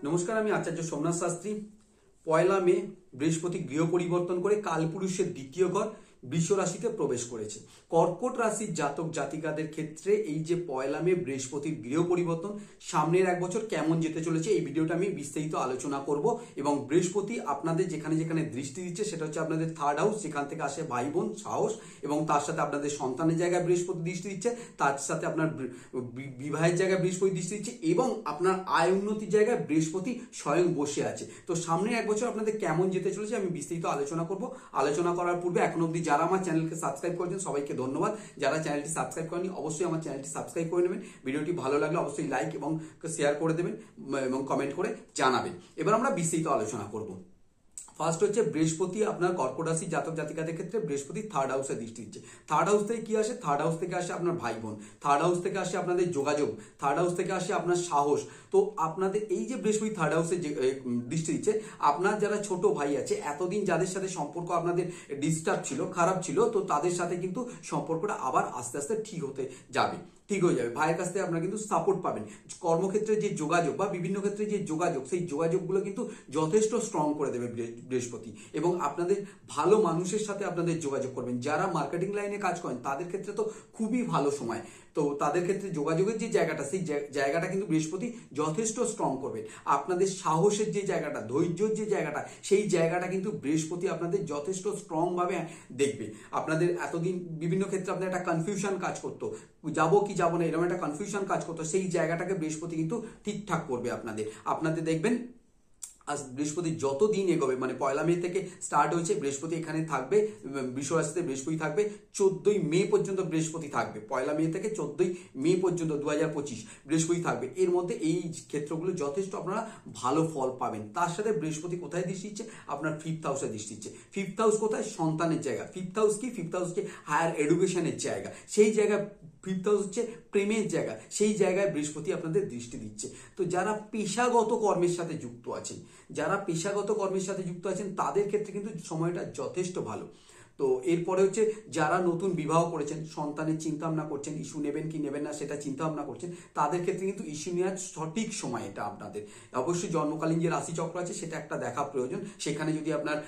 নমস্কার, আমি আচার্য সোমনাথ শাস্ত্রী। পয়লা মে বৃহস্পতি গৃহ পরিবর্তন করে কালপুরুষের দ্বিতীয় ঘর বৃষ রাশিতে প্রবেশ করেছে। কর্কট রাশির জাতক জাতিকাদের ক্ষেত্রে এই যে পয়লা মে বৃহস্পতির গৃহ পরিবর্তন সামনের এক বছর কেমন যেতে চলেছে এই ভিডিওটা আমি বিস্তারিত আলোচনা করব। এবং বৃহস্পতি আপনাদের যেখানে যেখানে দৃষ্টি দিচ্ছে সেটা হচ্ছে আপনাদের থার্ড হাউস, যেখান থেকে আসে ভাই বোন সাহস, এবং তার সাথে আপনাদের সন্তানের জায়গায় বৃহস্পতি দৃষ্টি দিচ্ছে, তার সাথে আপনার বিবাহের জায়গায় বৃহস্পতি দৃষ্টি দিচ্ছে, এবং আপনার আয় উন্নতির জায়গায় বৃহস্পতি স্বয়ং বসে আছে। তো সামনের এক বছর আপনাদের কেমন যেতে চলেছে আমি বিস্তারিত আলোচনা করব। আলোচনা করার পূর্বে এখন অবধি যারা আমার চ্যানেলকে সাবস্ক্রাইব করেছেন সবাইকে ধন্যবাদ। যারা চ্যানেলটি সাবস্ক্রাইব করেনি অবশ্যই আমার চ্যানেলটি সাবস্ক্রাইব করে নেবেন। ভিডিওটি ভালো লাগলে অবশ্যই লাইক এবং শেয়ার করে দেবেন এবং কমেন্ট করে জানাবেন। এবার আমরা বিস্তারিত আলোচনা করব। ফার্স্ট হচ্ছে বৃহস্পতি আপনার কর্কট রাশি জাতক জাতিকাদের ক্ষেত্রে বৃহস্পতি থার্ড হাউসে দৃষ্টি দিচ্ছে। থার্ড হাউস থেকে কি আসে? থার্ড হাউস থেকে আসে আপনার ভাই বোন, থার্ড হাউস থেকে আসে আপনাদের যোগাযোগ, থার্ড হাউস থেকে আসে আপনার সাহস। তো আপনাদের এই যে বৃহস্পতি থার্ড হাউসে দৃষ্টি দিচ্ছে, আপনার যারা ছোট ভাই আছে এতদিন যাদের সাথে সম্পর্ক আপনাদের ডিস্টার্ব ছিল, খারাপ ছিল, তো তাদের সাথে কিন্তু সম্পর্কটা আবার আস্তে আস্তে ঠিক হয়ে যাবে। ভাইয়ের কাছ থেকে আপনারা কিন্তু সাপোর্ট পাবেন। কর্মক্ষেত্রে যে যোগাযোগ বা বিভিন্ন ক্ষেত্রে যে যোগাযোগ, সেই যোগাযোগগুলো কিন্তু যথেষ্ট স্ট্রং করে দেবে বৃহস্পতি, এবং আপনাদের ভালো মানুষের সাথে আপনাদের যোগাযোগ করবেন। যারা মার্কেটিং লাইনে কাজ করেন তাদের ক্ষেত্রে তো খুবই ভালো সময়। তো তাদের ক্ষেত্রে যোগাযোগের যে জায়গাটা, সেই জায়গাটা কিন্তু বৃহস্পতি যথেষ্ট স্ট্রং করবে। আপনাদের সাহসের যে জায়গাটা, ধৈর্যের যে জায়গাটা, সেই জায়গাটা কিন্তু বৃহস্পতি আপনাদের যথেষ্ট স্ট্রং ভাবে দেখবে। আপনাদের এতদিন বিভিন্ন ক্ষেত্রে আপনার একটা কনফিউশন কাজ করতো, যাবো কি যাবো না, এরকম একটা কনফিউশন কাজ করতো, সেই জায়গাটাকে বৃহস্পতি কিন্তু ঠিকঠাক করবে আপনাদের দেখবেন। আজ বৃহস্পতি যত দিন এগোবে, মানে পয়লা মে থেকে স্টার্ট হয়েছে, বৃহস্পতি এখানে থাকবে, বৃষ রাশিতে বৃহস্পতি থাকবে 14ই মে পর্যন্ত। বৃহস্পতি থাকবে পয়লা মে থেকে 14ই মে পর্যন্ত 2025 বৃহস্পতি থাকবে। এর মধ্যে এই ক্ষেত্রগুলো যথেষ্ট আপনারা ভালো ফল পাবেন। তার সাথে বৃহস্পতি কোথায় দৃষ্টি দিচ্ছে? আপনার ফিফথ হাউসে দৃষ্টি দিচ্ছে। ফিফথ হাউস কোথায়? সন্তানের জায়গা। ফিফথ হাউস কি? ফিফথ হাউস হচ্ছে হায়ার এডুকেশনের জায়গা, সেই জায়গায় ফিফথ হাউস হচ্ছে প্রেমের জায়গা, সেই জায়গায় বৃহস্পতি আপনাদের দৃষ্টি দিচ্ছে। তো যারা পেশাগত কর্মের সাথে যুক্ত আছেন, তাদের ক্ষেত্রে কিন্তু সময়টা যথেষ্ট ভালো। তো এরপরে হচ্ছে যারা নতুন বিবাহ করেছেন, সন্তানের চিন্তা ভাবনা করছেন, ইস্যু নেবেন কি নেবেন না সেটা চিন্তা ভাবনা করছেন, তাদের ক্ষেত্রে কিন্তু ইস্যু নেওয়ার সঠিক সময় এটা আপনাদের। অবশ্যই জন্মকালীন যে রাশিচক্র আছে সেটা একটা দেখা প্রয়োজন। সেখানে যদি আপনার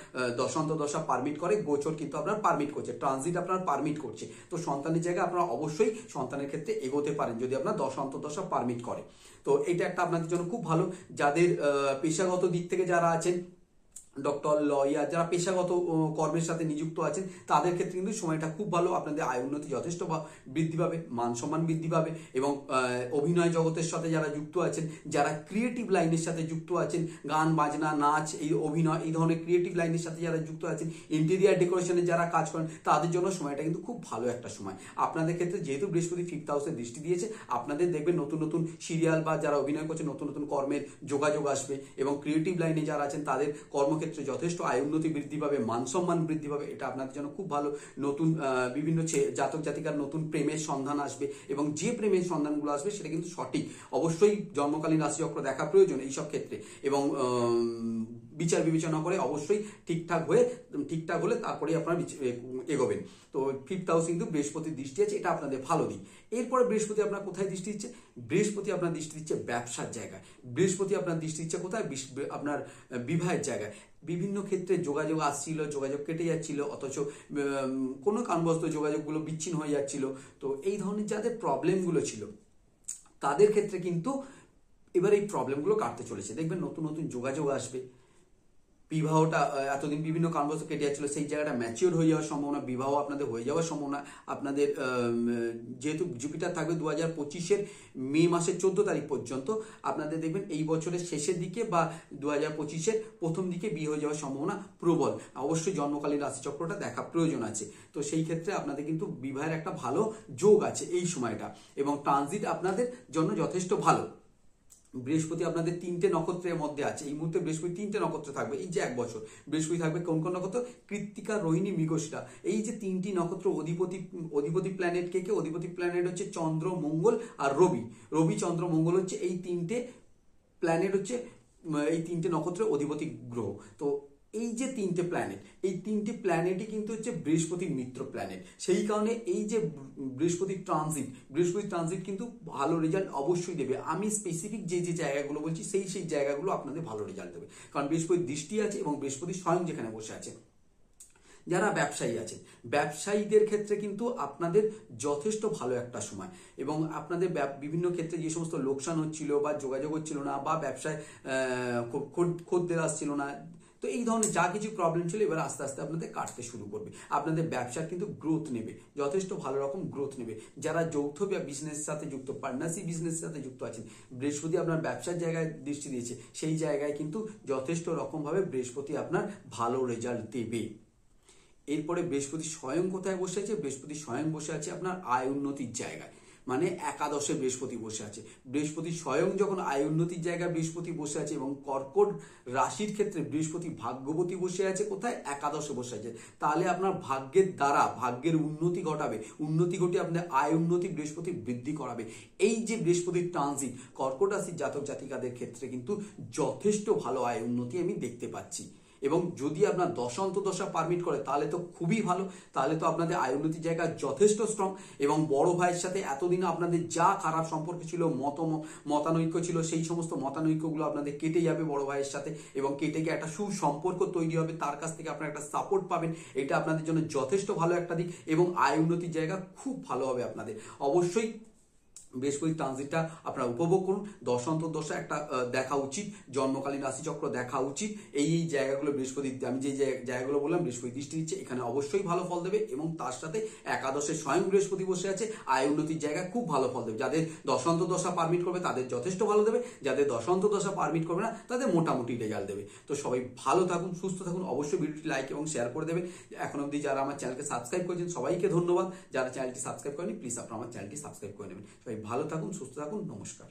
দশা পারমিট করে, গোচর কিন্তু আপনার পারমিট করছে, ট্রানজিট আপনার পারমিট করছে, তো সন্তানের জায়গায় আপনারা অবশ্যই সন্তানের ক্ষেত্রে এগোতে পারেন যদি আপনার দশা পারমিট করে। তো এটা একটা আপনাদের জন্য খুব ভালো। যাদের পেশাগত দিক থেকে যারা আছেন, ডক্টর, লয়ার, যারা পেশাগত কর্মের সাথে নিযুক্ত আছেন, তাদের ক্ষেত্রে কিন্তু সময়টা খুব ভালো। আপনাদের আয় উন্নতি যথেষ্ট বৃদ্ধি পাবে, মান সম্মান বৃদ্ধি পাবে, এবং অভিনয় জগতের সাথে যারা যুক্ত আছেন, যারা ক্রিয়েটিভ লাইনের সাথে যুক্ত আছেন, গান বাজনা নাচ এই অভিনয় এই ধরনের ক্রিয়েটিভ লাইনের সাথে যারা যুক্ত আছেন, ইন্টেরিয়ার ডেকোরেশনে যারা কাজ করেন, তাদের জন্য সময়টা কিন্তু খুব ভালো একটা সময়। আপনাদের ক্ষেত্রে যেহেতু বৃহস্পতি ফিফথ হাউসে দৃষ্টি দিয়েছে, আপনাদের দেখবেন নতুন নতুন সিরিয়াল বা যারা অভিনয় করছে নতুন নতুন কর্মের যোগাযোগ আসবে, এবং ক্রিয়েটিভ লাইনে যারা আছেন তাদের কর্মক্ষেত্রে যথেষ্ট আয় উন্নতি বৃদ্ধি পাবে, মান সম্মান বৃদ্ধি পাবে। এটা আপনাদের জন্য খুব ভালো। নতুন বিভিন্ন জাতক জাতিকার নতুন প্রেমের সন্ধান আসবে, এবং যে প্রেমের সন্ধানগুলো আসবে সেটা কিন্তু সঠিক। অবশ্যই জন্মকালীন রাশিচক্র দেখা প্রয়োজন এইসব ক্ষেত্রে, এবং বিচার বিবেচনা করে অবশ্যই ঠিকঠাক হলে তারপরে আপনারা এগোবেন। তো ফিফথ হাউস কিন্তু বৃহস্পতির দৃষ্টি আছে, এটা আপনাদের ভালো দিক। এরপরে বৃহস্পতি আপনার কোথায় দৃষ্টি দিচ্ছে? বৃহস্পতি আপনার দৃষ্টি দিচ্ছে ব্যবসার জায়গায়। বৃহস্পতি আপনার দৃষ্টি দিচ্ছে কোথায়? আপনার বিবাহের জায়গায়। বিভিন্ন ক্ষেত্রে যোগাযোগ আসছিল, যোগাযোগ কেটে যাচ্ছিল, অথচ কোনো কারণবশত যোগাযোগগুলো বিচ্ছিন্ন হয়ে যাচ্ছিল। তো এই ধরনের যাদের প্রবলেমগুলো ছিল তাদের ক্ষেত্রে কিন্তু এবার এই প্রবলেমগুলো কাটতে চলেছে। দেখবেন নতুন নতুন যোগাযোগ আসবে। বিবাহটা এতদিন বিভিন্ন কারণবশত কেটে যাচ্ছিল, সেই জায়গাটা ম্যাচিওর হয়ে যাওয়ার সম্ভাবনা, বিবাহ আপনাদের হয়ে যাওয়ার সম্ভাবনা। আপনাদের যেহেতু জুপিটার থাকবে 2025-এর মে মাসের 14 তারিখ পর্যন্ত, আপনাদের দেখবেন এই বছরের শেষের দিকে বা 2025-এর প্রথম দিকে বিয়ে হয়ে যাওয়ার সম্ভাবনা প্রবল। অবশ্যই জন্মকালীন রাশিচক্রটা দেখা প্রয়োজন আছে। তো সেই ক্ষেত্রে আপনাদের কিন্তু বিবাহের একটা ভালো যোগ আছে এই সময়টা, এবং ট্রানজিট আপনাদের জন্য যথেষ্ট ভালো। বৃহস্পতি আপনাদের 3টে নক্ষত্রের মধ্যে আছে এই মুহূর্তে। বৃহস্পতি 3টে নক্ষত্র থাকবে এই যে এক বছর। বৃহস্পতি থাকবে কোন কোন নক্ষত্র? কৃত্তিকা, রোহিণী, মৃগশিরা। এই যে 3টি নক্ষত্র অধিপতি প্ল্যানেট কে? অধিপতি প্ল্যানেট হচ্ছে চন্দ্র, মঙ্গল আর রবি। রবি, চন্দ্র, মঙ্গল হচ্ছে এই 3টে প্ল্যানেট, হচ্ছে এই 3টে নক্ষত্রের অধিপতি গ্রহ। তো এই যে তিনটে প্ল্যানেট, এই তিনটে প্ল্যানেটই কিন্তু হচ্ছে বৃহস্পতির মিত্র প্ল্যানেট। সেই কারণে এই যে বৃহস্পতির ট্রানজিট কিন্তু ভালো রেজাল্ট অবশ্যই দেবে। আমি স্পেসিফিক যে যে জায়গাগুলো বলছি সেই জায়গাগুলো আপনাদের ভালো রেজাল্ট দেবে, কারণ বৃহস্পতির দৃষ্টি আছে এবং বৃহস্পতি স্বয়ং যেখানে বসে আছে। যারা ব্যবসায়ী আছেন, ব্যবসায়ীদের ক্ষেত্রে কিন্তু আপনাদের যথেষ্ট ভালো একটা সময়, এবং আপনাদের বিভিন্ন ক্ষেত্রে যে সমস্ত লোকসান হচ্ছিল বা যোগাযোগ হচ্ছিল না বা ব্যবসায় খদ্দের আসছিল না, তো এই ধরনের যা কিছু প্রবলেম ছিল এবার আস্তে আস্তে আপনাদের কাটতে শুরু করবে। আপনাদের ব্যবসার কিন্তু গ্রোথ নেবে, যথেষ্ট ভালো রকম গ্রোথ নেবে। যারা যৌথ বিজনেসের সাথে যুক্ত, পার্টনারশিপ বিজনেসের সাথে যুক্ত আছেন, বৃহস্পতি আপনার ব্যবসার জায়গায় দৃষ্টি দিয়েছে, সেই জায়গায় কিন্তু যথেষ্ট রকমভাবে বৃহস্পতি আপনার ভালো রেজাল্ট দেবে। এরপরে বৃহস্পতি স্বয়ং কোথায় বসে আছে? বৃহস্পতি স্বয়ং বসে আছে আপনার আয় উন্নতির জায়গায়, মানে একাদশে বৃহস্পতি বসে আছে। বৃহস্পতি স্বয়ং যখন আয় উন্নতির জায়গায় বৃহস্পতি বসে আছে এবং কর্কট রাশির ক্ষেত্রে বৃহস্পতি ভাগ্যবতী বসে আছে, কোথায়? একাদশে বসে আছে। তাহলে আপনার ভাগ্যের দ্বারা ভাগ্যের উন্নতি ঘটাবে, উন্নতি ঘটিয়ে আপনার আয় উন্নতি বৃহস্পতি বৃদ্ধি করাবে। এই যে বৃহস্পতির ট্রানজিট কর্কট রাশির জাতক জাতিকাদের ক্ষেত্রে কিন্তু যথেষ্ট ভালো আয় উন্নতি আমি দেখতে পাচ্ছি। এবং যদি আপনার দশা পারমিট করে তাহলে তো খুবই ভালো, তাহলে তো আপনাদের আয় উন্নতির জায়গা যথেষ্ট স্ট্রং। এবং বড় ভাইয়ের সাথে এতদিন আপনাদের যা খারাপ সম্পর্ক ছিল, মতানৈক্য ছিল, সেই সমস্ত মতানৈক্যগুলো আপনাদের কেটে যাবে বড় ভাইয়ের সাথে, এবং কেটে গিয়ে একটা সুসম্পর্ক তৈরি হবে, তার কাছ থেকে আপনারা একটা সাপোর্ট পাবেন। এটা আপনাদের জন্য যথেষ্ট ভালো একটা দিক, এবং আয় উন্নতির জায়গা খুব ভালো হবে আপনাদের। অবশ্যই বৃহস্পতি ট্রানজিটটা আপনারা উপভোগ করুন। দশা একটা দেখা উচিত, জন্মকালীন রাশিচক্র দেখা উচিত। এই জায়গাগুলো বৃহস্পতি, আমি যে জায়গাগুলো বললাম বৃহস্পতি দৃষ্টি দিচ্ছে, এখানে অবশ্যই ভালো ফল দেবে। এবং তার সাথে একাদশে স্বয়ং বৃহস্পতি বসে আছে, আয় উন্নতির জায়গায় খুব ভালো ফল দেবে। যাদের দশা পারমিট করবে তাদের যথেষ্ট ভালো দেবে, যাদের দশা পারমিট করবে না তাদের মোটামুটি রেজাল্ট দেবে। তো সবাই ভালো থাকুন, সুস্থ থাকুন। অবশ্যই ভিডিওটি লাইক এবং শেয়ার করে দেবেন। এখন অবধি যারা আমার চ্যানেলকে সাবস্ক্রাইব করেছেন সবাইকে ধন্যবাদ। যারা চ্যানেলটি সাবস্ক্রাইব করেনি প্লিজ আপনারা আমার চ্যানেলটি সাবস্ক্রাইব করে নেবেন। সবাই ভালো থাকুন, সুস্থ থাকুন, নমস্কার।